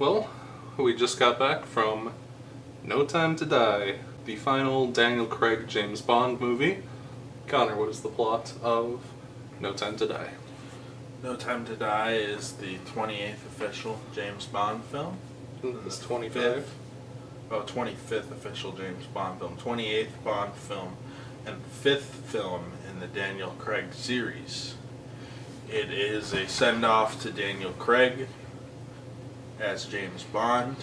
Well, we just got back from No Time to Die, the final Daniel Craig James Bond movie. Connor, what is the plot of No Time to Die? No Time to Die is the 28th official James Bond film. It's 25. 25th official James Bond film. 28th Bond film. And 5th film in the Daniel Craig series. It is a send-off to Daniel Craig as James Bond.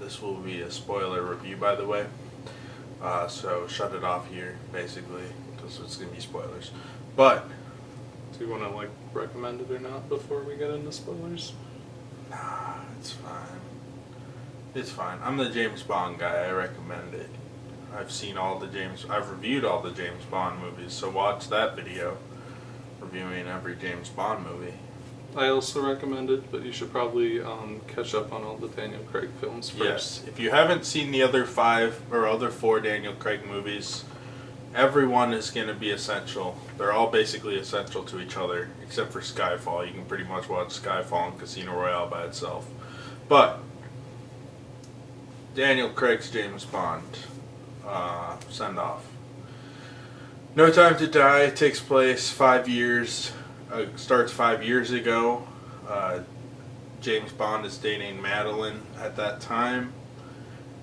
This will be a spoiler review, by the way. So shut it off here, basically, because it's going to be spoilers. But do you want to recommend it or not before we get into spoilers? nah, it's fine. It's fine. I'm the James Bond guy. I recommend it. I've reviewed all the James Bond movies, so watch that video reviewing every James Bond movie. I also recommend it, but you should probably catch up on all the Daniel Craig films first. Yes. If you haven't seen the other 4 Daniel Craig movies, everyone is going to be essential. They're all basically essential to each other, except for Skyfall. You can pretty much watch Skyfall and Casino Royale by itself. But Daniel Craig's James Bond send-off. No Time to Die takes place 5 years. Starts 5 years ago. James Bond is dating Madeline at that time,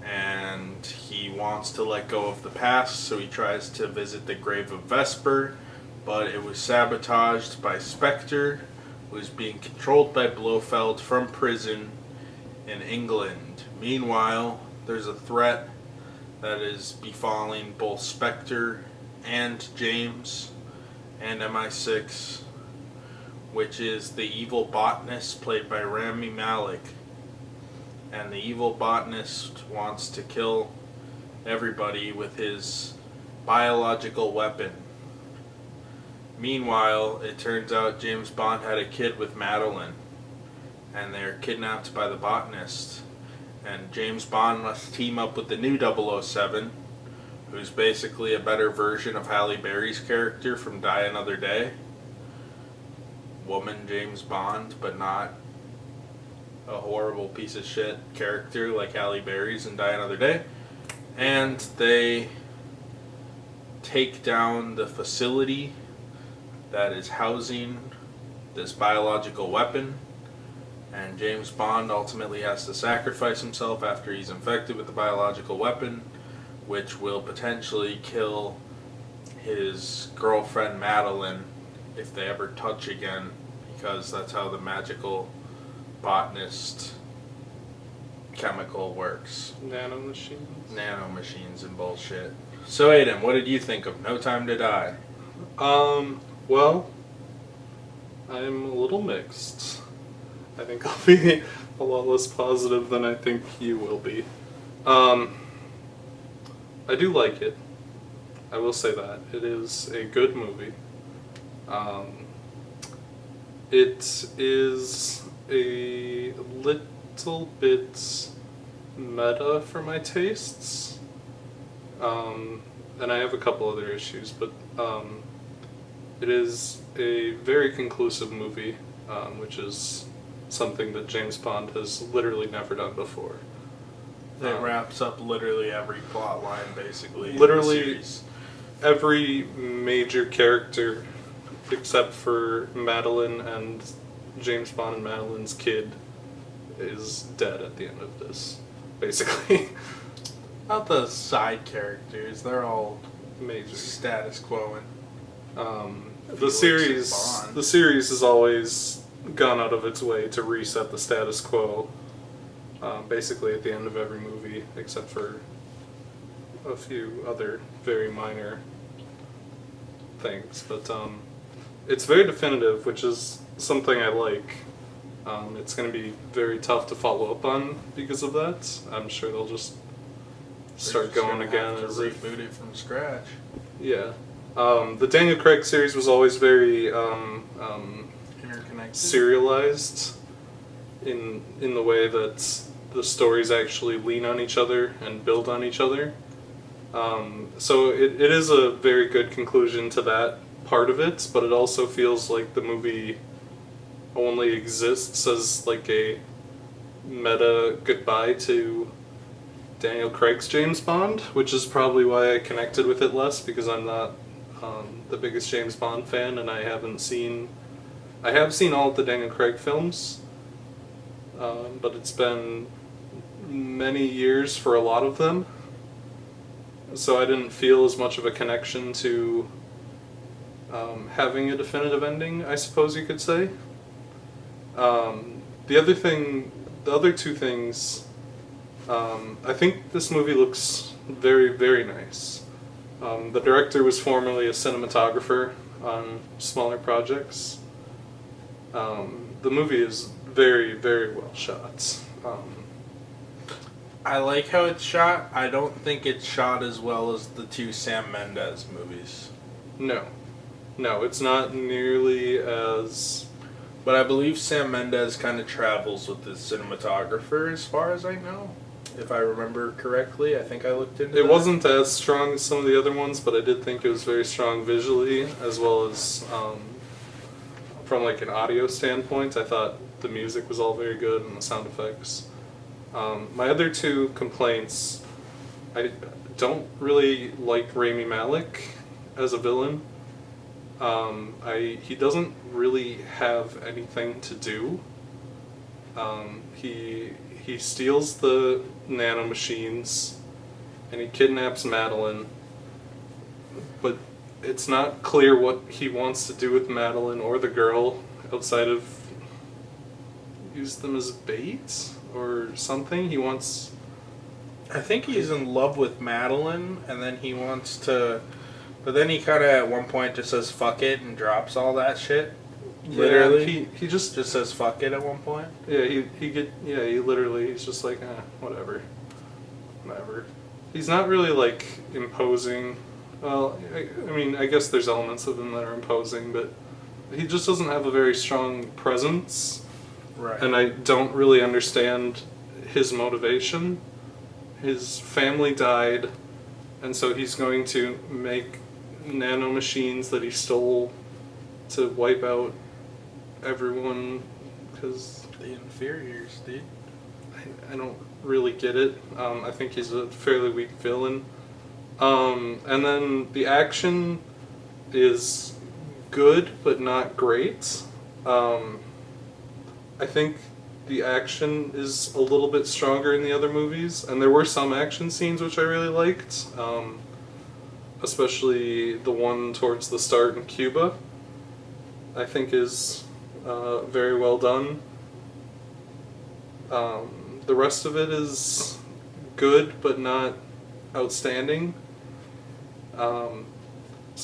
and he wants to let go of the past, so he tries to visit the grave of Vesper, but it was sabotaged by Spectre, who is being controlled by Blofeld from prison in England. Meanwhile, there's a threat that is befalling both Spectre and James and MI6, which is the evil botanist played by Rami Malek. And the evil botanist wants to kill everybody with his biological weapon. Meanwhile, it turns out James Bond had a kid with Madeline, and they're kidnapped by the botanist. And James Bond must team up with the new 007, who's basically a better version of Halle Berry's character from Die Another Day. Woman James Bond, but not a horrible piece of shit character like Halle Berry's in Die Another Day. And they take down the facility that is housing this biological weapon, and James Bond ultimately has to sacrifice himself after he's infected with the biological weapon, which will potentially kill his girlfriend Madeline if they ever touch again, because that's how the magical botanist chemical works. Nanomachines and bullshit. So Aiden, what did you think of No Time to Die? Well, I'm a little mixed. I think I'll be a lot less positive than I think you will be. I do like it. I will say that. It is a good movie. It is a little bit meta for my tastes. And I have a couple other issues, but it is a very conclusive movie, which is something that James Bond has literally never done before. It wraps up literally every plot line, basically. Literally in the series. Every major character, except for Madeline and James Bond and Madeline's kid, is dead at the end of this, basically. Not the side characters, they're all Major. status quo. The series has always gone out of its way to reset the status quo, basically at the end of every movie, except for a few other very minor things. But it's very definitive, which is something I like. It's going to be very tough to follow up on because of that. I'm sure they'll just start going again as reboot it from scratch. Yeah. The Daniel Craig series was always very interconnected, serialized in the way that the stories actually lean on each other and build on each other. So it is a very good conclusion to that part of it, but it also feels like the movie only exists as like a meta goodbye to Daniel Craig's James Bond, which is probably why I connected with it less, because I'm not the biggest James Bond fan, and I have seen all of the Daniel Craig films, but it's been many years for a lot of them, so I didn't feel as much of a connection to having a definitive ending, I suppose you could say. The other two things, I think this movie looks very, very nice. The director was formerly a cinematographer on smaller projects. The movie is very, very well shot. I like how it's shot. I don't think it's shot as well as the two Sam Mendes movies. No, it's not nearly as... But I believe Sam Mendes kind of travels with the cinematographer, as far as I know. If I remember correctly, I think I looked into it. It wasn't as strong as some of the other ones, but I did think it was very strong visually, as well as from like an audio standpoint. I thought the music was all very good and the sound effects. My other two complaints, I don't really like Rami Malek as a villain. He doesn't really have anything to do. He steals the nanomachines and he kidnaps Madeline, but it's not clear what he wants to do with Madeline or the girl outside of use them as bait or something. He wants... I think he's in love with Madeline, and then he wants to... But then he kind of at one point just says fuck it and drops all that shit. Literally, he just says fuck it at one point. Yeah, he literally, he's just like, whatever. He's not really like imposing. Well, I mean, I guess there's elements of him that are imposing, but he just doesn't have a very strong presence. Right. And I don't really understand his motivation. His family died, and so he's going to make nanomachines that he stole to wipe out everyone, because... The inferiors, dude. I don't really get it. I think he's a fairly weak villain. And then the action is good, but not great. I think the action is a little bit stronger in the other movies, and there were some action scenes which I really liked, especially the one towards the start in Cuba, I think is very well done. The rest of it is good, but not outstanding. So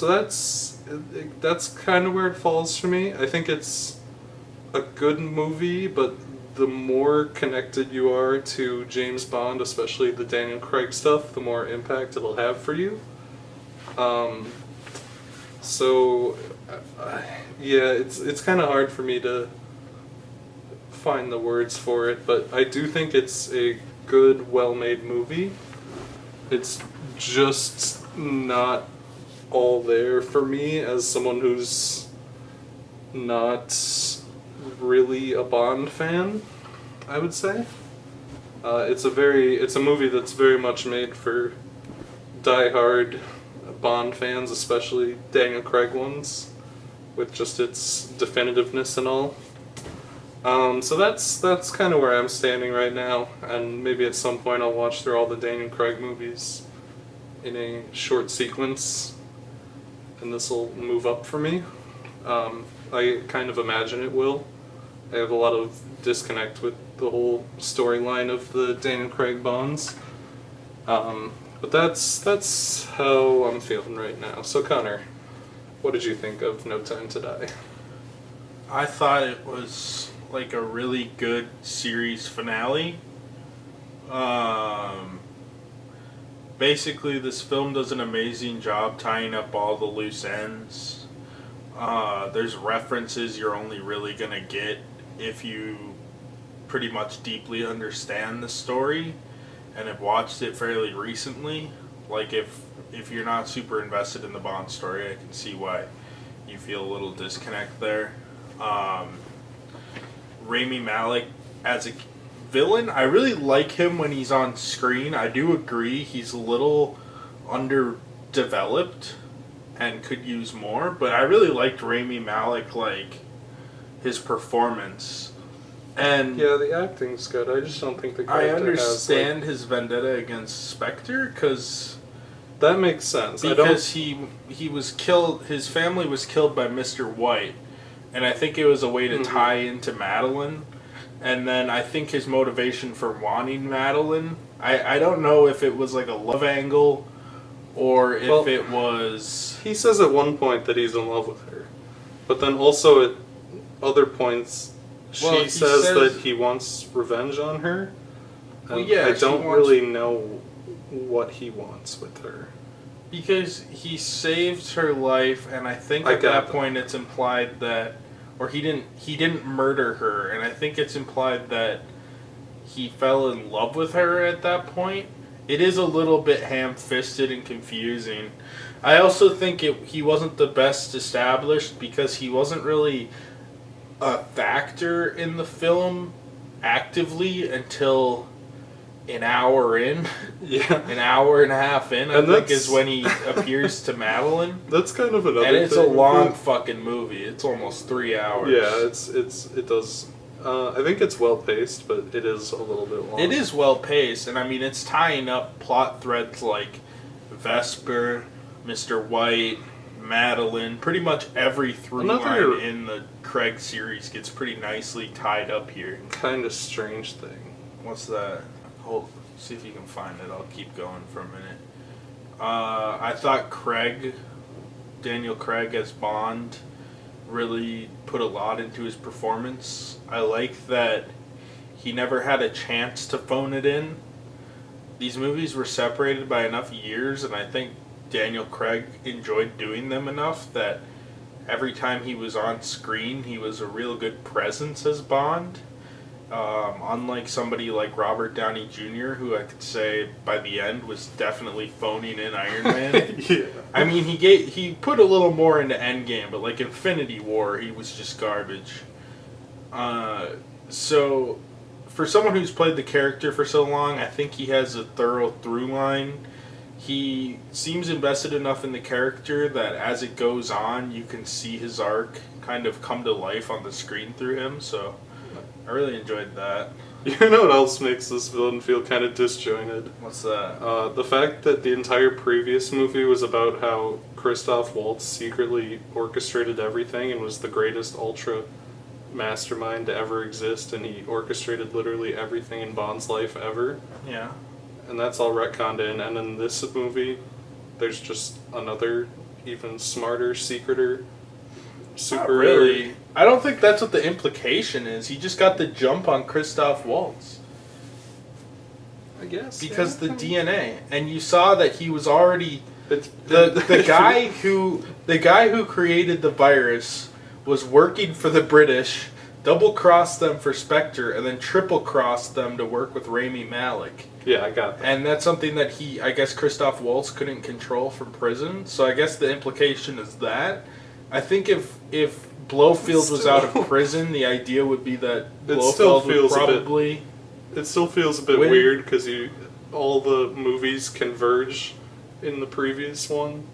that's kind of where it falls for me. I think it's a good movie, but the more connected you are to James Bond, especially the Daniel Craig stuff, the more impact it'll have for you. It's kind of hard for me to find the words for it, but I do think it's a good, well-made movie. It's just not all there for me as someone who's not really a Bond fan, I would say. It's a movie that's very much made for die-hard Bond fans, especially Daniel Craig ones, with just its definitiveness and all. So that's kind of where I'm standing right now, and maybe at some point I'll watch through all the Daniel Craig movies in a short sequence, and this will move up for me. I kind of imagine it will. I have a lot of disconnect with the whole storyline of the Daniel Craig Bonds. But that's how I'm feeling right now. So Connor, what did you think of No Time to Die? I thought it was like a really good series finale. Basically, this film does an amazing job tying up all the loose ends. There's references you're only really gonna get if you pretty much deeply understand the story and have watched it fairly recently. Like if you're not super invested in the Bond story, I can see why you feel a little disconnect there. Rami Malek villain, I really like him when he's on screen. I do agree he's a little underdeveloped and could use more, but I really liked Rami Malek, like, his performance. And yeah, the acting's good. I just don't think the I character understand has, his vendetta against Spectre, because that makes sense. he was killed, his family was killed by Mr. White, and I think it was a way to tie into Madeline. And then I think his motivation for wanting Madeline, I don't know if it was like a love angle or if it was... He says at one point that he's in love with her. But then also at other points, she says that he wants revenge on her. And I don't really know what he wants with her. Because he saved her life, and I think at that point it's implied that... Or he didn't murder her, and I think it's implied that he fell in love with her at that point. It is a little bit ham-fisted and confusing. I also think he wasn't the best established because he wasn't really a factor in the film actively until an hour in. Yeah. An hour and a half in, I think, is when he appears to Madeline. That's kind of another thing. And it's a long fucking movie. It's almost 3 hours. Yeah, it does... I think it's well paced, but it is a little bit long. It is well paced, and I mean it's tying up plot threads like Vesper, Mr. White, Madeline. Pretty much every through line in the Craig series gets pretty nicely tied up here. Kind of strange thing. What's that? Hold. See if you can find it. I'll keep going for a minute. I thought Daniel Craig as Bond, really put a lot into his performance. I like that he never had a chance to phone it in. These movies were separated by enough years, and I think Daniel Craig enjoyed doing them enough that every time he was on screen, he was a real good presence as Bond. Unlike somebody like Robert Downey Jr., who I could say by the end was definitely phoning in Iron Man. Yeah. I mean, he put a little more into Endgame, but like Infinity War, he was just garbage. So, for someone who's played the character for so long, I think he has a thorough through line. He seems invested enough in the character that as it goes on, you can see his arc kind of come to life on the screen through him, so I really enjoyed that. You know what else makes this villain feel kind of disjointed? What's that? The fact that the entire previous movie was about how Christoph Waltz secretly orchestrated everything and was the greatest ultra mastermind to ever exist, and he orchestrated literally everything in Bond's life ever. Yeah. And that's all retconned in, and in this movie, there's just another, even smarter, secreter, super... Not really. I don't think that's what the implication is. He just got the jump on Christoph Waltz. I guess. Because the DNA. And you saw that he was already... The guy who created the virus was working for the British, double-crossed them for Spectre, and then triple-crossed them to work with Rami Malek. Yeah, I got that. And that's something that I guess Christoph Waltz couldn't control from prison. So I guess the implication is that. I think if Blofeld was out of prison, the idea would be that Blofeld would probably... It still feels a bit weird because all the movies converge in the previous one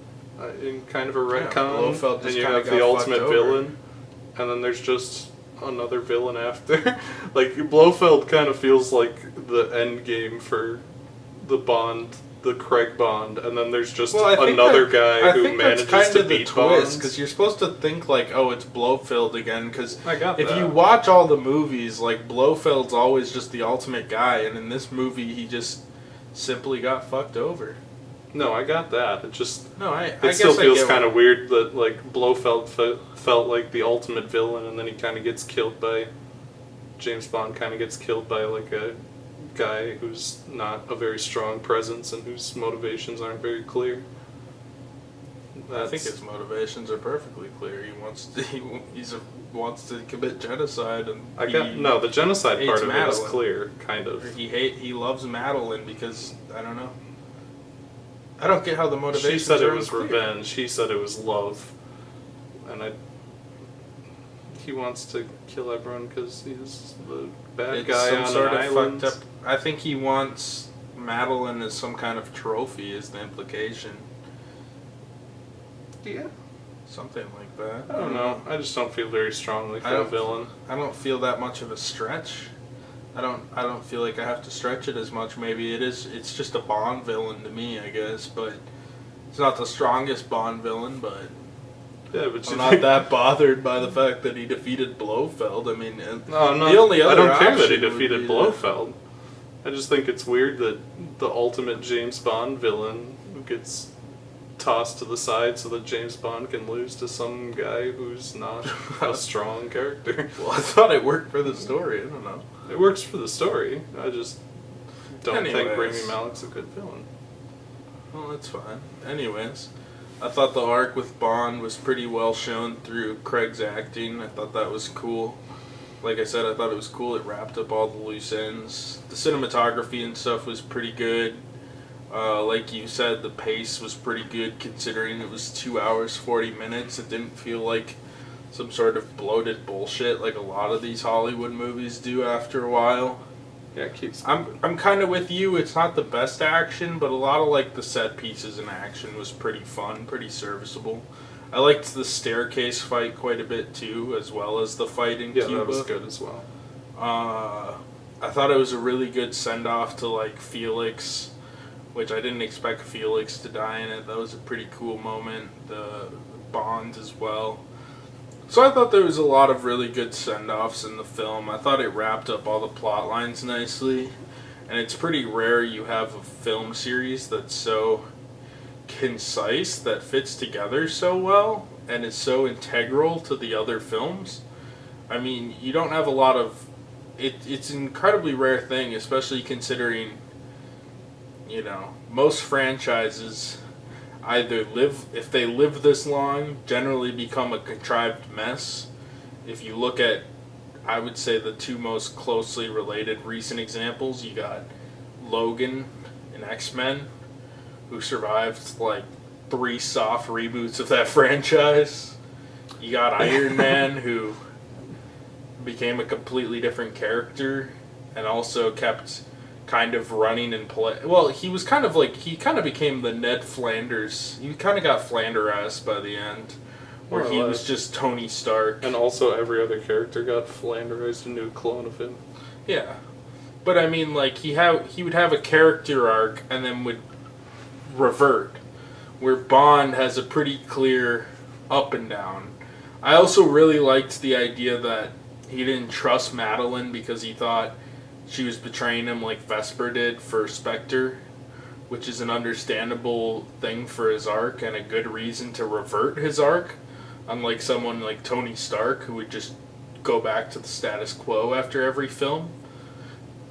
in kind of a retcon, and you have the ultimate villain, and then there's just another villain after. Like, Blofeld kind of feels like the end game for the Craig Bond, and then there's just another guy who manages to beat Bond. Because you're supposed to think like, oh, it's Blofeld again. Because if you that. watch all the movies, like Blofeld's always just the ultimate guy, and in this movie, he just simply got fucked over. No, I got that. It just it still feels kind of weird that like Blofeld felt like the ultimate villain, and then he kind of gets killed by James Bond. Kind of gets killed by like a guy who's not a very strong presence and whose motivations aren't very clear. I think his motivations are perfectly clear. He wants to commit genocide, and the genocide part of it is clear, kind of. He loves Madeline because I don't know. I don't get how the motivations. She said it was revenge. He said it was love, and he wants to kill everyone because he's the bad It's guy some on sort an of island. fucked up. I think he wants Madeline as some kind of trophy, is the implication. Yeah. Something like that. I don't know. I just don't feel very strongly for a villain. I don't feel that much of a stretch. I don't feel like I have to stretch it as much. Maybe it's just a Bond villain to me, I guess, but it's not the strongest Bond villain, but Yeah, but I'm not that bothered by the fact that he defeated Blofeld. I mean, No, the only other I don't care that he option would defeated be Blofeld. I just think it's weird that the ultimate James Bond villain gets tossed to the side so that James Bond can lose to some guy who's not a strong character. Well, I thought it worked for the story. I don't know. It works for the story. I just don't think Anyways. Rami Malek's a good villain. Well, that's fine. Anyways, I thought the arc with Bond was pretty well shown through Craig's acting. I thought that was cool. Like I said, I thought it was cool. It wrapped up all the loose ends. The cinematography and stuff was pretty good. Like you said, the pace was pretty good considering it was 2 hours, 40 minutes. It didn't feel like some sort of bloated bullshit like a lot of these Hollywood movies do after a while. Yeah, it keeps. I'm kind of with you. It's not the best action, but a lot of like the set pieces in action was pretty fun, pretty serviceable. I liked the staircase fight quite a bit too, as well as the fight in Cuba. That was good as well. I thought it was a really good send off to like Felix, which I didn't expect Felix to die in it. That was a pretty cool moment. The Bond as well. So I thought there was a lot of really good send-offs in the film. I thought it wrapped up all the plot lines nicely. And it's pretty rare you have a film series that's so concise, that fits together so well, and is so integral to the other films. I mean, you don't have a lot of... It's an incredibly rare thing, especially considering, you know, most franchises either live, if they live this long, generally become a contrived mess. If you look at, I would say, the two most closely related recent examples, you got Logan in X-Men, who survived like 3 soft reboots of that franchise. You got Iron Man, who became a completely different character and also kept kind of running and play. Well, he kind of became the Ned Flanders. He kind of got Flanderized by the end, where he was just Tony Stark. And also every other character got Flanderized into a clone of him. Yeah, but I mean, like he would have a character arc and then would revert, where Bond has a pretty clear up and down. I also really liked the idea that he didn't trust Madeline because he thought she was betraying him like Vesper did for Spectre, which is an understandable thing for his arc and a good reason to revert his arc, unlike someone like Tony Stark who would just go back to the status quo after every film.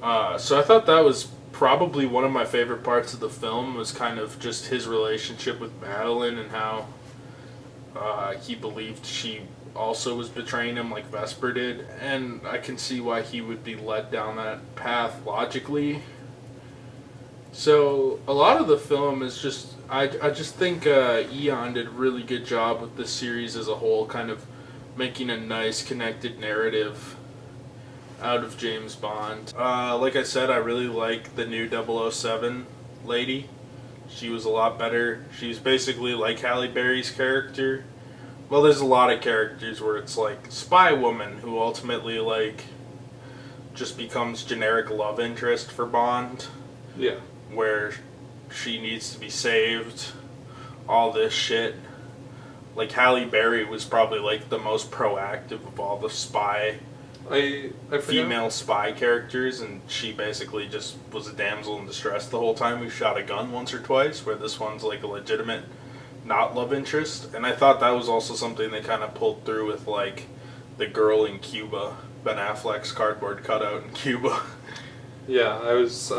So I thought that was probably one of my favorite parts of the film, was kind of just his relationship with Madeline and how he believed she also was betraying him like Vesper did, and I can see why he would be led down that path logically. So a lot of the film is just, I just think Eon did a really good job with this series as a whole, kind of making a nice connected narrative out of James Bond. Like I said, I really like the new 007 lady. She was a lot better. She's basically like Halle Berry's character. Well, there's a lot of characters where it's like spy woman who ultimately like just becomes generic love interest for Bond. Yeah. Where she needs to be saved. All this shit. Like Halle Berry was probably like the most proactive of all the spy I female spy characters, and she basically just was a damsel in distress the whole time who shot a gun once or twice, where this one's like a legitimate not love interest. And I thought that was also something they kind of pulled through with like the girl in Cuba, Ben Affleck's cardboard cutout in Cuba. Yeah, I was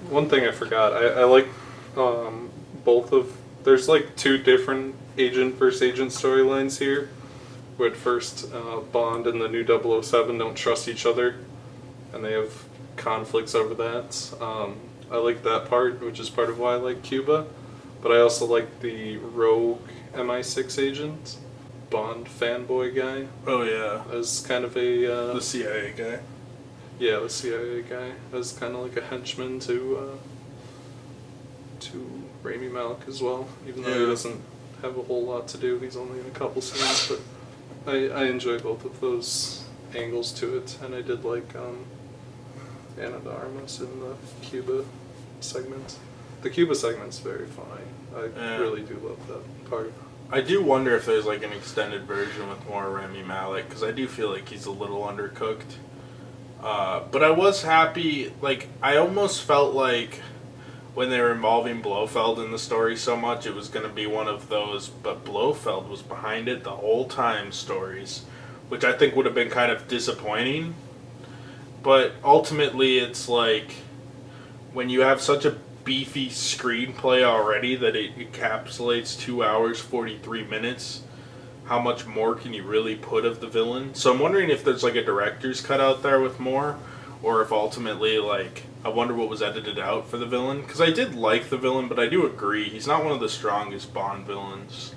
one thing I forgot. I like both of, there's like 2 different agent versus agent storylines here. Where at first Bond and the new 007 don't trust each other, and they have conflicts over that. I like that part, which is part of why I like Cuba. But I also like the rogue MI6 agent. Bond fanboy guy. Oh yeah, As kind of a the CIA guy. yeah, the CIA guy, as kind of like a henchman to Rami Malek as well. Even though he doesn't have a whole lot to do, he's only in a couple scenes. But I enjoy both of those angles to it, and I did like Ana de Armas in the Cuba segment. The Cuba segment's very funny. I really do love that part. I do wonder if there's like an extended version with more Rami Malek, because I do feel like he's a little undercooked. But I was happy, like, I almost felt like when they were involving Blofeld in the story so much, it was going to be one of those, but Blofeld was behind it the whole time stories, which I think would have been kind of disappointing. But ultimately, it's like, when you have such a beefy screenplay already that it encapsulates 2 hours, 43 minutes, how much more can you really put of the villain? So I'm wondering if there's like a director's cut out there with more, or if ultimately, like, I wonder what was edited out for the villain. Because I did like the villain, but I do agree, he's not one of the strongest Bond villains.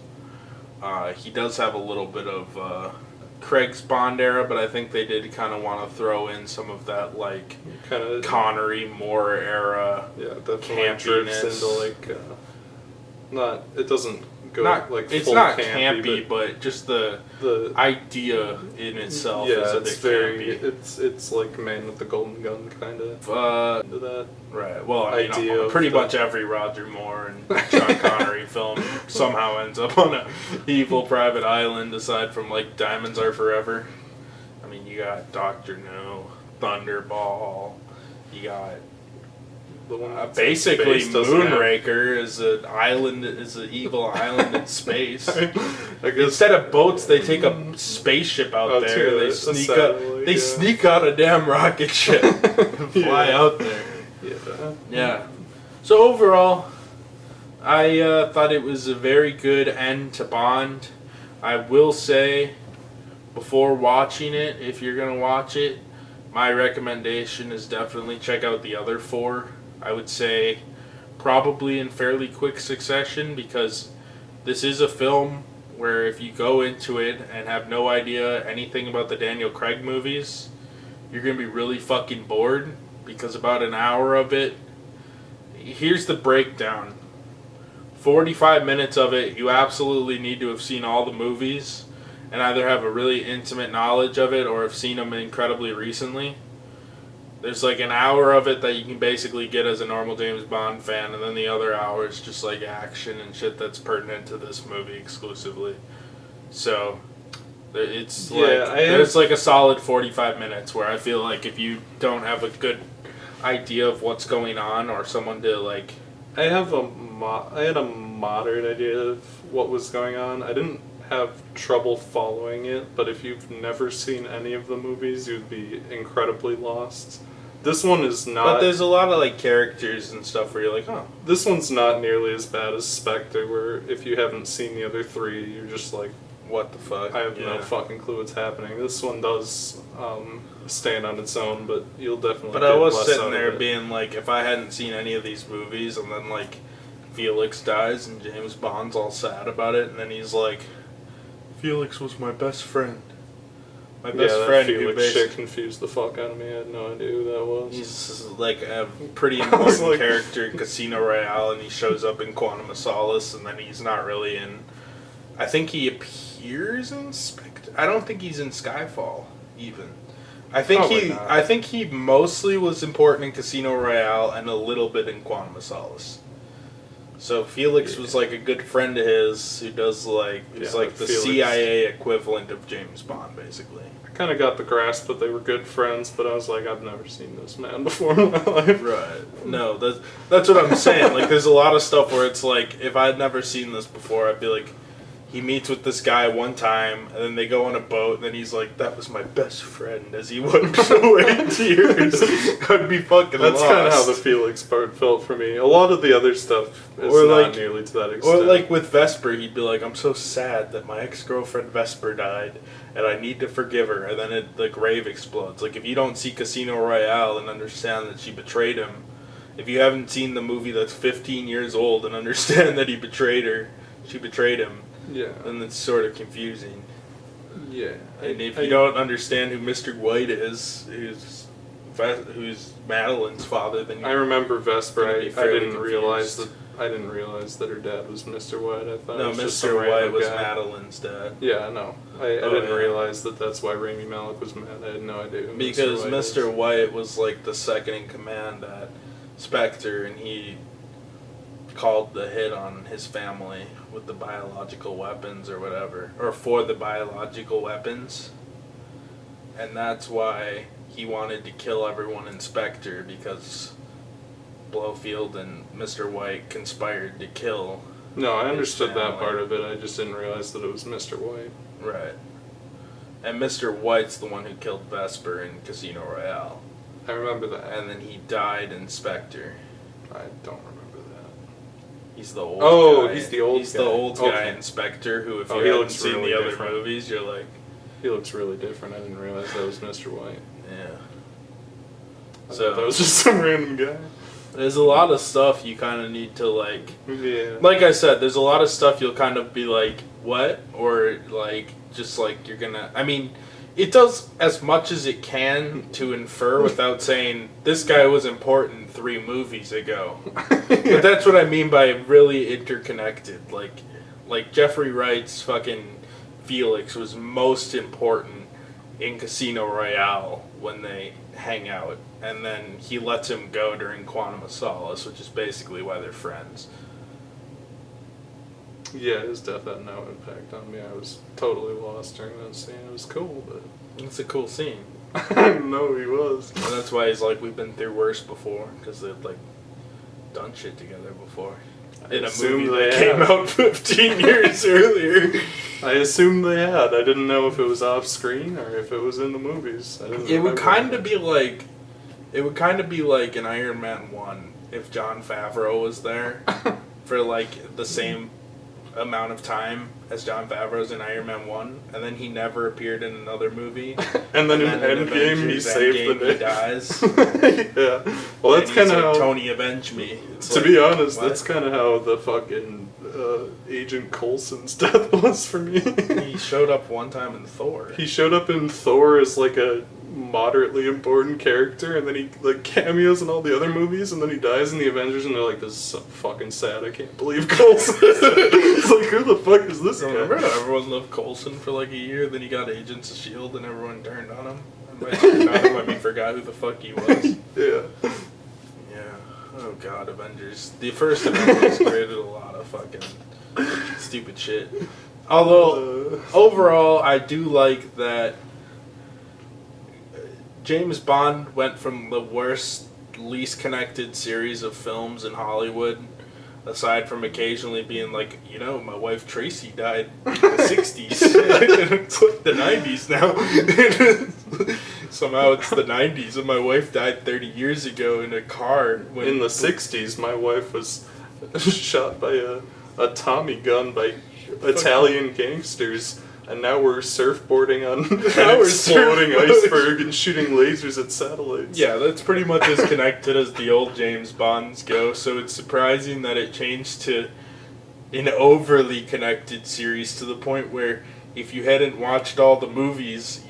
He does have a little bit of Craig's Bond era, but I think they did kind of want to throw in some of that, like, Kind of Connery, Moore era. Yeah, definitely campiness. drifts into like not. It doesn't go Not, like it's full not campy, but just the idea in itself yeah, is a it's bit very. campy. It's like Man with the Golden Gun kind of into that. Right. Well, I mean, idea of pretty the- much every Roger Moore and Sean Connery film somehow ends up on a evil private island, aside from like Diamonds Are Forever. I mean, you got Dr. No, Thunderball. You got The one that's basically space doesn't have- Moonraker is an evil island in space. I guess Instead of boats, they take a spaceship out Oh, there. too, They a sneak satellite, out. They yeah. sneak out a damn rocket ship and fly Yeah. out there. Yeah. Yeah. So overall, I thought it was a very good end to Bond. I will say, before watching it, if you're gonna watch it, my recommendation is definitely check out the other four. I would say probably in fairly quick succession, because this is a film where if you go into it and have no idea anything about the Daniel Craig movies, you're going to be really fucking bored, because about an hour of it, here's the breakdown. 45 minutes of it, you absolutely need to have seen all the movies and either have a really intimate knowledge of it or have seen them incredibly recently. There's like an hour of it that you can basically get as a normal James Bond fan, and then the other hour is just like action and shit that's pertinent to this movie exclusively. So it's there's like a solid 45 minutes where I feel like if you don't have a good idea of what's going on, or someone to like, I had a moderate idea of what was going on. I didn't have trouble following it, but if you've never seen any of the movies, you'd be incredibly lost. This one is not. but there's a lot of like characters and stuff where you're like, oh, This one's not nearly as bad as Spectre, where if you haven't seen the other three, you're just like, what the fuck? I have no fucking clue what's happening. This one does stand on its own, but you'll definitely. But get I was less sitting out there of it. being like, if I hadn't seen any of these movies, and then like Felix dies and James Bond's all sad about it, and then he's like, Felix was my best friend. My best that friend who Felix basically, shit confused the fuck out of me. I had no idea who that was. he's like a pretty I was important like- character in Casino Royale, and he shows up in Quantum of Solace, and then he's not really in. I think he appears in Spectre. I don't think he's in Skyfall even. I think Probably not. I think he mostly was important in Casino Royale and a little bit in Quantum of Solace. So Felix was like a good friend of his who does like is Yeah, like the Felix. CIA equivalent of James Bond, basically. I kind of got the grasp that they were good friends, but I was like, I've never seen this man before in my life. Right. No, that's what I'm saying. Like, there's a lot of stuff where it's like, if I'd never seen this before, I'd be like, he meets with this guy one time, and then they go on a boat, and then he's like, that was my best friend, as he wipes away tears. I'd be fucking That's lost. kind of how the Felix part felt for me. A lot of the other stuff is Or not like- nearly to that extent. Or like with Vesper, he'd be like, I'm so sad that my ex-girlfriend Vesper died, and I need to forgive her, and then the grave explodes. Like, if you don't see Casino Royale and understand that she betrayed him, if you haven't seen the movie that's 15 years old and understand that he betrayed her, she betrayed him, Yeah. then it's sort of confusing. Yeah. And if you don't understand who Mr. White is, who's Madeline's father, then I remember Vesper. I fairly didn't realize confused. that. I didn't realize that her dad was Mr. White. I thought no, it was just some Mr. White random was guy. Madeline's dad. Yeah, no. I Oh, didn't yeah. realize that that's why Rami Malek was mad. I had no idea who Because Mr. Mr. White was like the second in command at Spectre, and he called the hit on his family with the biological weapons or whatever, or for the biological weapons. And that's why he wanted to kill everyone in Spectre, because Blofeld and Mr. White conspired to kill. No, I understood that family. part of it. I just didn't realize that it was Mr. White. Right. And Mr. White's the one who killed Vesper in Casino Royale. I remember that. And then he died in Spectre. I don't remember that. He's the old Oh, guy. he's the old He's guy. the old guy Okay. in Spectre who, if Oh, you he haven't looks seen really the other different. movies, you're like, He looks really different. I didn't realize that was Mr. White. yeah. I So thought that was just some random guy. there's a lot of stuff you kind of need to like. Yeah. Like I said, there's a lot of stuff you'll kind of be like, what? Or like, just like you're gonna. I mean, it does as much as it can to infer without saying this guy was important 3 movies ago. But that's what I mean by really interconnected. Like Jeffrey Wright's fucking Felix was most important in Casino Royale when they hang out, and then he lets him go during Quantum of Solace, which is basically why they're friends. Yeah, his death had no impact on me. I was totally lost during that scene. It was cool, but It's a cool scene. I didn't know he was. And that's why he's like, we've been through worse before, because they've like done shit together before. In a assumed movie that they came have. out 15 years earlier. I assumed they had. I didn't know if it was off screen or if it was in the movies. I didn't It would remember. kind of be like, an Iron Man 1 if Jon Favreau was there for like the same amount of time as Jon Favreau's in Iron Man 1, and then he never appeared in another movie. And then in in Endgame, he Avengers saved Endgame, the he day. dies. Yeah. Well, that's And he's kind of like, how. Tony, avenge me. It's To like, be honest, what? that's kind of how the fucking Agent Coulson's death was for me. He showed up one time in Thor. He showed up in Thor as like a moderately important character, and then he like cameos in all the other movies, and then he dies in the Avengers, and they're like, "This is so fucking sad. I can't believe Coulson." It's like, who the fuck is this guy? Remember how everyone loved Coulson for like a year, then he got Agents of S.H.I.E.L.D. and everyone turned on him? And by turned on him, I mean forgot who the fuck he was. Yeah. Yeah. Oh god, Avengers. The first Avengers created a lot of fucking stupid shit. Although, overall, I do like that James Bond went from the worst, least connected series of films in Hollywood, aside from occasionally being like, you know, my wife Tracy died in the 60s. It's like the 90s now. Somehow it's the 90s, and my wife died 30 years ago in a car. When In the '60s, my wife was shot by a Tommy gun by Italian gangsters. And now we're surfboarding on an exploding iceberg and shooting lasers at satellites. Yeah, that's pretty much as connected as the old James Bonds go, so it's surprising that it changed to an overly connected series to the point where if you hadn't watched all the movies,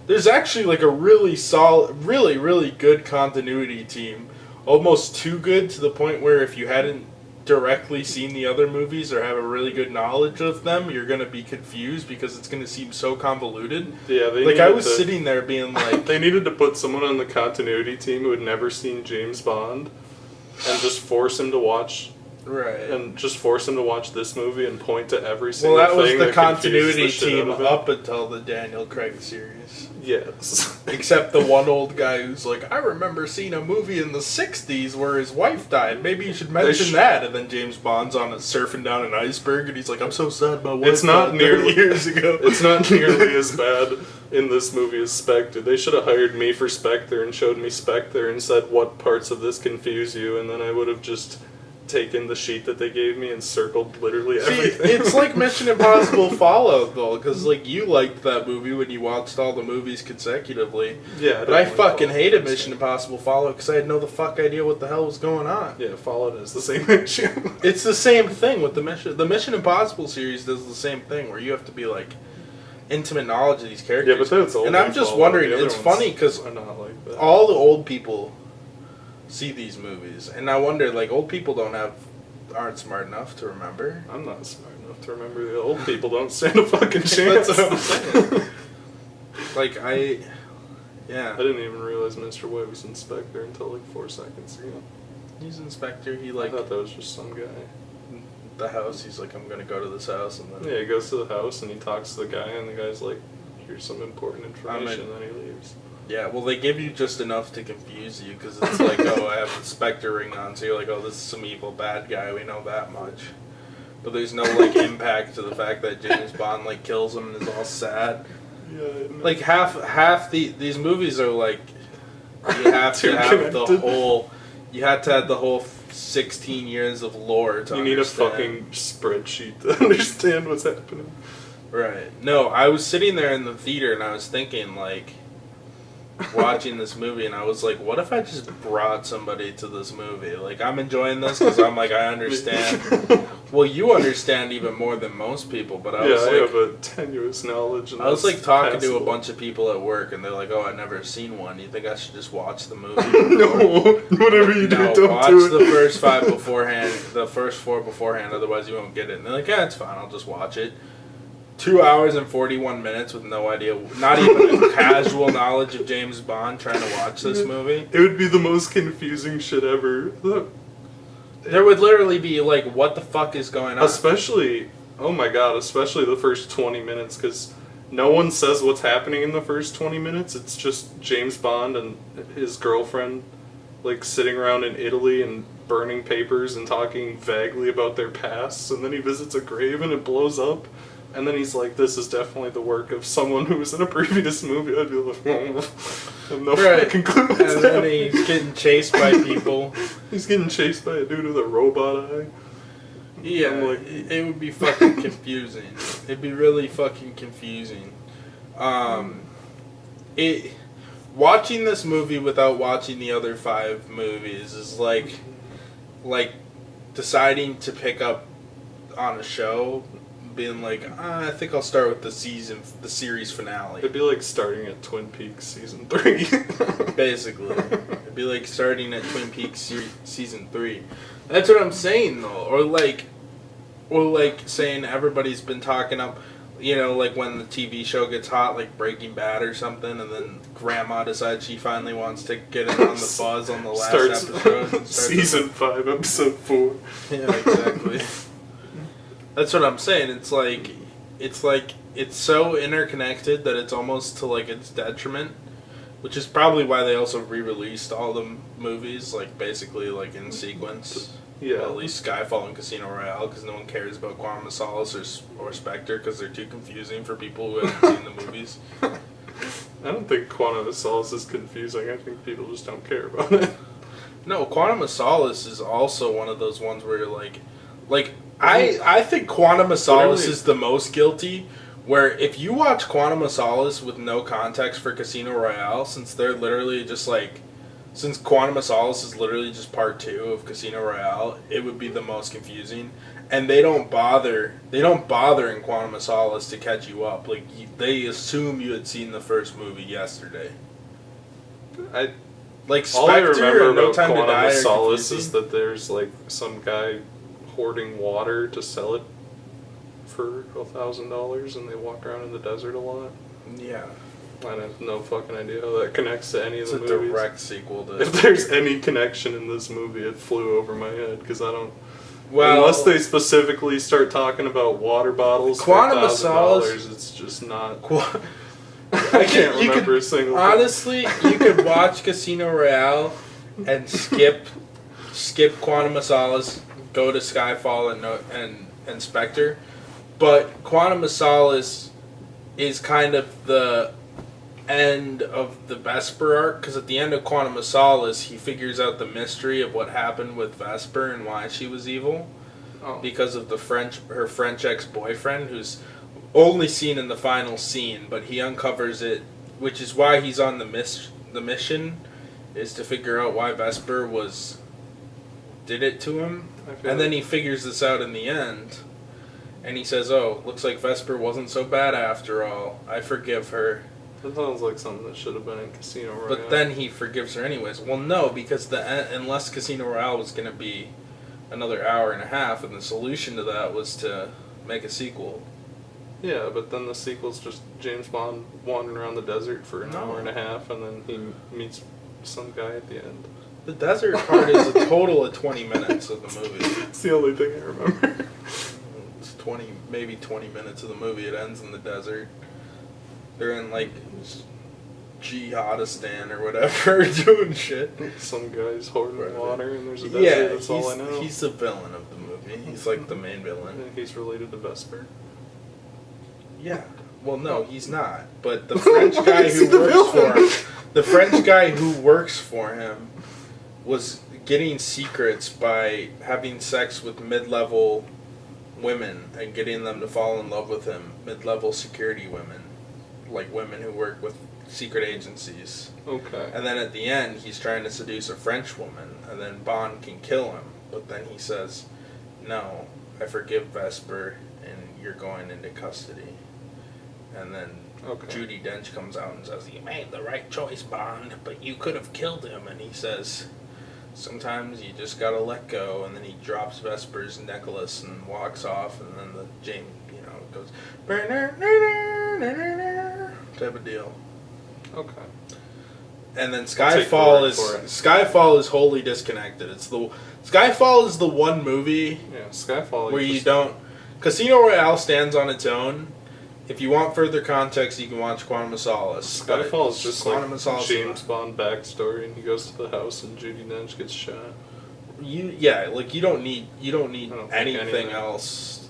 there's actually like a really solid, really good continuity team. Almost too good to the point where if you hadn't directly seen the other movies or have a really good knowledge of them, you're gonna be confused because it's gonna seem so convoluted. Yeah, Like I was sitting there being like, they needed to put someone on the continuity team who had never seen James Bond, and just force him to watch, right? and just force him to watch this movie and point to every single Well, thing. that was the confuses continuity the shit team out of it. up until the Daniel Craig series. Yes. Except the one old guy who's like, I remember seeing a movie in the 60s where his wife died. Maybe you should mention that. And then James Bond's on surfing down an iceberg and he's like, I'm so sad my wife It's not died nearly 30 years ago. It's not nearly as bad in this movie as Spectre. They should have hired me for Spectre and showed me Spectre and said what parts of this confuse you, and then I would have just taken the sheet that they gave me and circled literally everything. It's like Mission Impossible Fallout, though, because, like, you liked that movie when you watched all the movies consecutively. Yeah. But I fucking hated Mission Impossible Fallout because I had no the fuck idea what the hell was going on. Yeah, Fallout is the same issue. It's the same thing with the Mission Impossible series does the same thing, where you have to be, like, intimate knowledge of these characters. Yeah, but that's old. And I'm just wondering, it's funny because like all the old people see these movies, and I wonder, like, old people aren't smart enough to remember. I'm not smart enough to remember. The old people don't stand a fucking chance. That's what I'm saying. Like, I didn't even realize Mr. White was Inspector until like 4 seconds ago. He's Inspector. I thought that was just some guy. The house. He's like, I'm gonna go to this house, and then he goes to the house and he talks to the guy, and the guy's like, "Here's some important information," and then he leaves. Yeah, well, they give you just enough to confuse you, because it's like, oh, I have the Spectre ring on, so you're like, oh, this is some evil bad guy, we know that much. But there's no, like, impact to the fact that James Bond, like, kills him and is all sad. Yeah. Like, half these movies are, like, you have to have the whole, you have to have the whole 16 years of lore to You need understand. a fucking spreadsheet to understand what's happening. Right. No, I was sitting there in the theater and I was thinking, like, watching this movie, and I was like, what if I just brought somebody to this movie? Like, I'm enjoying this because I'm like, I understand. Well, you understand even more than most people, but I was like, I have a tenuous knowledge. I was like talking to a bunch of people at work, and they're like, oh, I've never seen one. You think I should just watch the movie? No, whatever you do, don't watch do it. the first 5 beforehand, the first 4 beforehand, otherwise you won't get it. And they're like, yeah, it's fine, I'll just watch it. 2 hours and 41 minutes with no idea, not even a casual knowledge of James Bond, trying to watch this movie. It would be the most confusing shit ever. There would literally be like, what the fuck is going on? Especially, oh my god, especially the first 20 minutes, because no one says what's happening in the first 20 minutes. It's just James Bond and his girlfriend, like, sitting around in Italy and burning papers and talking vaguely about their pasts, and then he visits a grave and it blows up. And then he's like, this is definitely the work of someone who was in a previous movie. I'd be like, I have no fucking clue what's And then happening. he's getting chased by people. He's getting chased by a dude with a robot eye. Yeah, Like, it would be fucking confusing. It'd be really fucking confusing. Watching this movie without watching the other 5 movies is like deciding to pick up on a show, being like, I think I'll start with the series finale. It'd be like starting at Twin Peaks season 3. Basically, it'd be like starting at Twin Peaks season 3. That's what I'm saying, though. Or like saying everybody's been talking up, you know, like when the TV show gets hot, like Breaking Bad or something, and then Grandma decides she finally wants to get in on the buzz on the last episode. And Season 5, episode 4. Yeah, exactly. That's what I'm saying. It's like it's so interconnected that it's almost to like its detriment, which is probably why they also re-released all the movies, like basically like in sequence. Yeah. Well, at least Skyfall and Casino Royale, because no one cares about Quantum of Solace or Spectre, because they're too confusing for people who haven't seen the movies. I don't think Quantum of Solace is confusing. I think people just don't care about it. No, Quantum of Solace is also one of those ones where you're like I think Quantum of Solace is the most guilty, where if you watch Quantum of Solace with no context for Casino Royale, since they're literally just like, since Quantum of Solace is literally just part 2 of Casino Royale, it would be the most confusing. And they don't bother in Quantum of Solace to catch you up. Like, they assume you had seen the first movie yesterday. Like, all I remember and No about Time to Quantum Die of are Solace confusing. is that there's like some guy hoarding water to sell it for $1,000, and they walk around in the desert a lot. Yeah. I have no fucking idea how that connects to any of the It's a movies. direct sequel to... If there's any connection in this movie, it flew over my head, because I don't... Well, unless they specifically start talking about water bottles Quantum for of $1,000, Solace- it's just not... I can't remember a single thing. Honestly, you could watch Casino Royale and skip Quantum of Solace, go to Skyfall and Spectre, but Quantum of Solace is kind of the end of the Vesper arc, because at the end of Quantum of Solace, he figures out the mystery of what happened with Vesper and why she was evil. Oh. Because of her French ex-boyfriend, who's only seen in the final scene, but he uncovers it, which is why he's on the mission, is to figure out why Vesper did it to him. And then he figures this out in the end, and he says, "Oh, looks like Vesper wasn't so bad after all. I forgive her." That sounds like something that should have been in Casino Royale. But then he forgives her anyways. Well, no, because unless Casino Royale was going to be another hour and a half, and the solution to that was to make a sequel. Yeah, but then the sequel's just James Bond wandering around the desert for an hour and a half, and then he meets some guy at the end. The desert part is a total of 20 minutes of the movie. It's the only thing I remember. It's maybe 20 minutes of the movie. It ends in the desert. They're in like Jihadistan or whatever, doing shit. Some guy's hoarding water, and there's a desert. That's all I know. He's the villain of the movie. He's like the main villain. And he's related to Vesper. Yeah. Well, no, he's not. But the French guy who works for him, the French guy who works for him, was getting secrets by having sex with mid-level women and getting them to fall in love with him. Mid-level security women. Like women who work with secret agencies. Okay. And then at the end, he's trying to seduce a French woman, and then Bond can kill him. But then he says, "No, I forgive Vesper, and you're going into custody." And then Judi Dench comes out and says, "You made the right choice, Bond, but you could have killed him." And he says, "Sometimes you just gotta let go." And then he drops Vesper's necklace and walks off, and then the James, goes type of deal. Okay. And then Skyfall is wholly disconnected. Skyfall is the one movie Skyfall where you don't. Casino Royale stands on its own. If you want further context, you can watch Quantum of Solace. Skyfall is just like James Bond backstory, and he goes to the house, and Judi Dench gets shot. You don't need anything else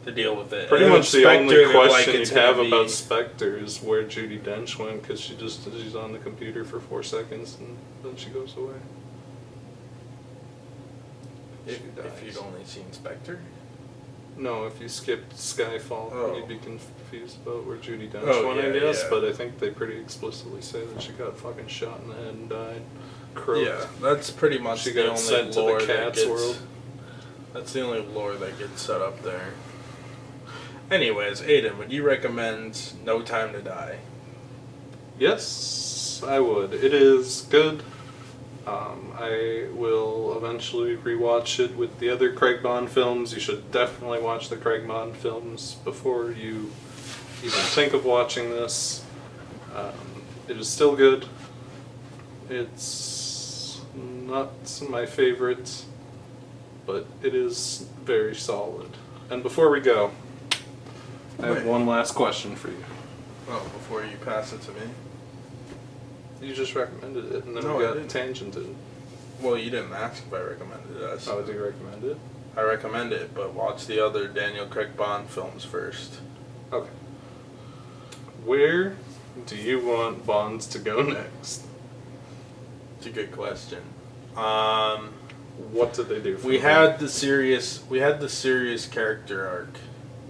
to deal with it. Pretty much the only question you'd have about Spectre is where Judi Dench went, because she's on the computer for 4 seconds, and then she goes away. If you'd only seen Spectre? No, if you skipped Skyfall, you'd be confused about where Judi Dench went, I guess. Yeah. But I think they pretty explicitly say that she got fucking shot in the head and died. Croaked. Yeah, that's pretty much she the got only sent lore to the cat's world. That's the only lore that gets set up there. Anyways, Aiden, would you recommend No Time to Die? Yes, I would. It is good. I will eventually rewatch it with the other Craig Bond films. You should definitely watch the Craig Bond films before you even think of watching this. It is still good. It's not my favorite, but it is very solid. And before we go, I have one last question for you. Oh, before you pass it to me? You just recommended it, and then we got tangented. Well, you didn't ask if I recommended it. Oh, did you recommend it? I recommend it, but watch the other Daniel Craig Bond films first. Okay. Where do you want Bonds to go next? It's a good question. What did they do? We had the serious character arc.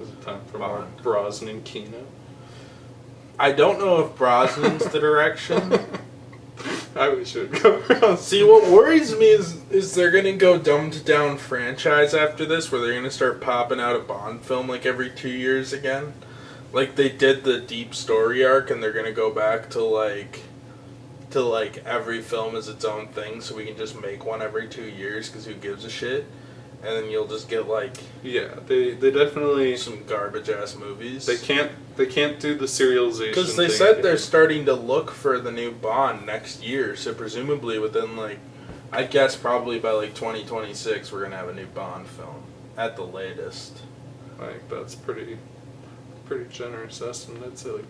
Is it time for more Brosnan Kino? I don't know if Brosnan's the direction. I wish it would go Brosnan. See, what worries me is they're gonna go dumbed down franchise after this, where they're gonna start popping out a Bond film like every 2 years again, like they did the Deep Story arc, and they're gonna go back to every film is its own thing, so we can just make one every 2 years because who gives a shit. And then you'll just get they definitely some garbage ass movies. They can't do the serialization because they said they're starting to look for the new Bond next year. So presumably within I guess probably by 2026 we're gonna have a new Bond film at the latest. That's pretty generous estimate. I'd say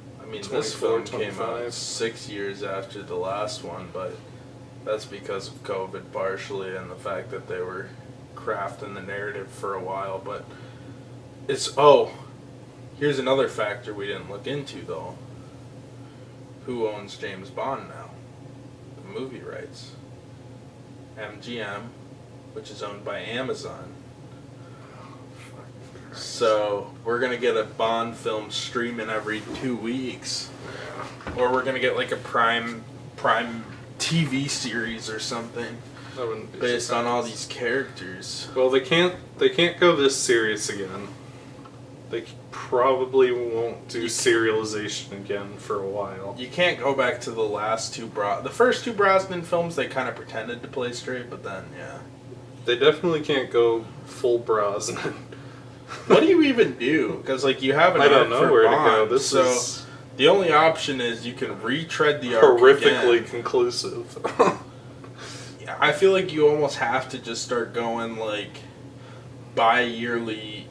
this film came out 6 years after the last one, but that's because of COVID partially and the fact that they were crafting the narrative for a while. But here's another factor we didn't look into though. who owns James Bond now? The movie rights. MGM, which is owned by Amazon. So we're gonna get a Bond film streaming every 2 weeks, or we're gonna get like a prime TV series or something based on all these characters. Well, they can't go this serious again. They probably won't do serialization again for a while. You can't go back to the last two the first two Brosnan films. They kind of pretended to play straight, but then they definitely can't go full Brosnan. What do you even do? Because like you have an I don't know for where Bond, to go. This so is the only option is you can retread the arc horrifically again. conclusive. I feel like you almost have to just start going like bi-yearly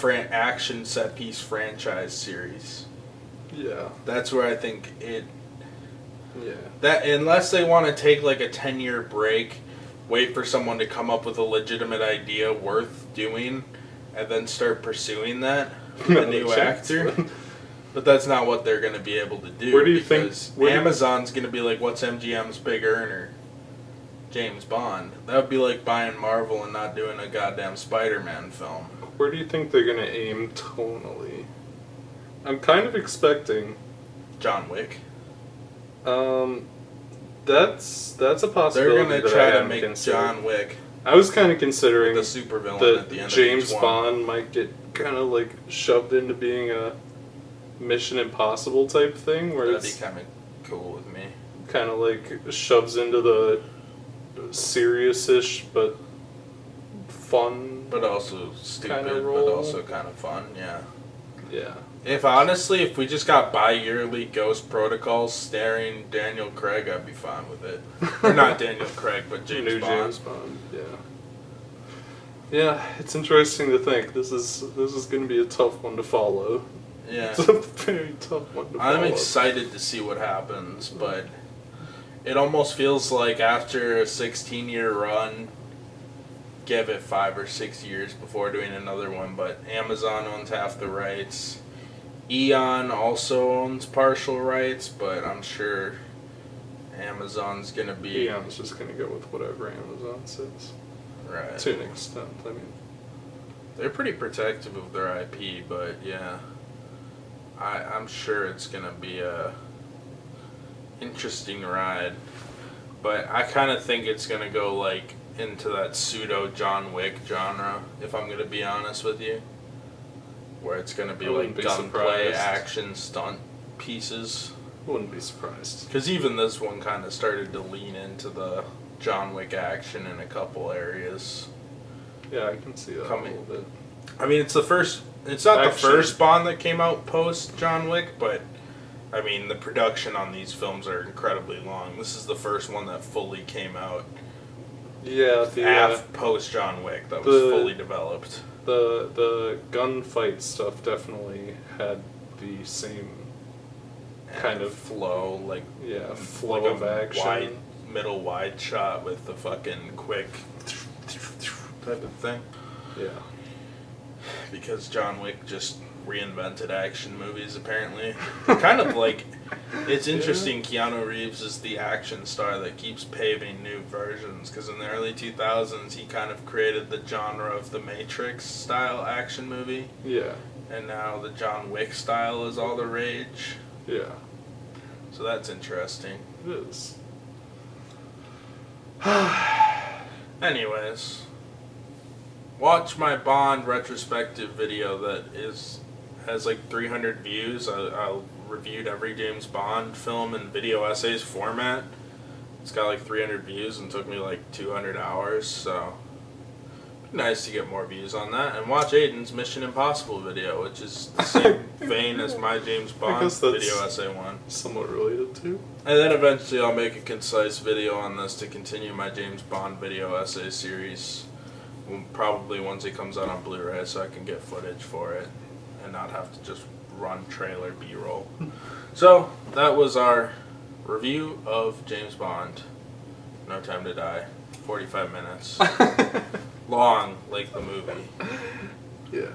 action set piece franchise series. Yeah, that's where I think it. Yeah. That unless they want to take like a 10-year break, wait for someone to come up with a legitimate idea worth doing, and then start pursuing that with a new actor. But that's not what they're going to be able to do. Where do you think Amazon's going to be like, what's MGM's big earner? James Bond. That would be like buying Marvel and not doing a goddamn Spider-Man film. Where do you think they're going to aim tonally? I'm kind of expecting John Wick. That's a possibility. They're going to try to make John Wick. I was kind of considering the supervillain at the end James of each Bond might get kind of like shoved into being a Mission Impossible type thing, where that'd it's be kind of cool with me. Kind of like shoves into the serious-ish but fun, but also stupid, but also kind of fun. Yeah. Yeah. If we just got bi-yearly Ghost Protocols starring Daniel Craig, I'd be fine with it. Or not Daniel Craig, but James Bond. James Bond. Yeah. Yeah, it's interesting to think this is going to be a tough one to follow. Yeah. It's a very tough one to follow. I'm excited to see what happens, but it almost feels like after a 16-year run, give it 5 or 6 years before doing another one, but Amazon owns half the rights. Eon also owns partial rights, but I'm sure Amazon's going to be... Eon's just going to go with whatever Amazon says. Right. To an extent, I mean. They're pretty protective of their IP, but yeah. I'm sure it's going to be a interesting ride. But I kind of think it's going to go like into that pseudo John Wick genre, if I'm going to be honest with you. Where it's going to be like gunplay, action, stunt pieces. Wouldn't be surprised. Because even this one kind of started to lean into the John Wick action in a couple areas. Yeah, I can see that a little bit. I mean, it's not the first Bond that came out post John Wick, but I mean, the production on these films are incredibly long. This is the first one that fully came out. Yeah, post John Wick that was fully developed. The gunfight stuff definitely had the same kind of flow, flow of action. Middle wide shot with the fucking quick type of thing. Yeah. Because John Wick just reinvented action movies, apparently. Kind of like, it's interesting, Keanu Reeves is the action star that keeps paving new versions, because in the early 2000s he kind of created the genre of the Matrix style action movie. Yeah. And now the John Wick style is all the rage. Yeah. So that's interesting. It is. Anyways, watch my Bond retrospective video that has like 300 views. I reviewed every James Bond film in video essays format. It's got like 300 views and took me like 200 hours, so it'd be nice to get more views on that. And watch Aiden's Mission Impossible video, which is the same vein as my James Bond video essay one. Somewhat related to. And then eventually I'll make a concise video on this to continue my James Bond video essay series. Probably once it comes out on Blu-ray, so I can get footage for it and not have to just run trailer B-roll. So that was our review of James Bond. No Time to Die. 45 minutes. Long, like the movie. Yeah.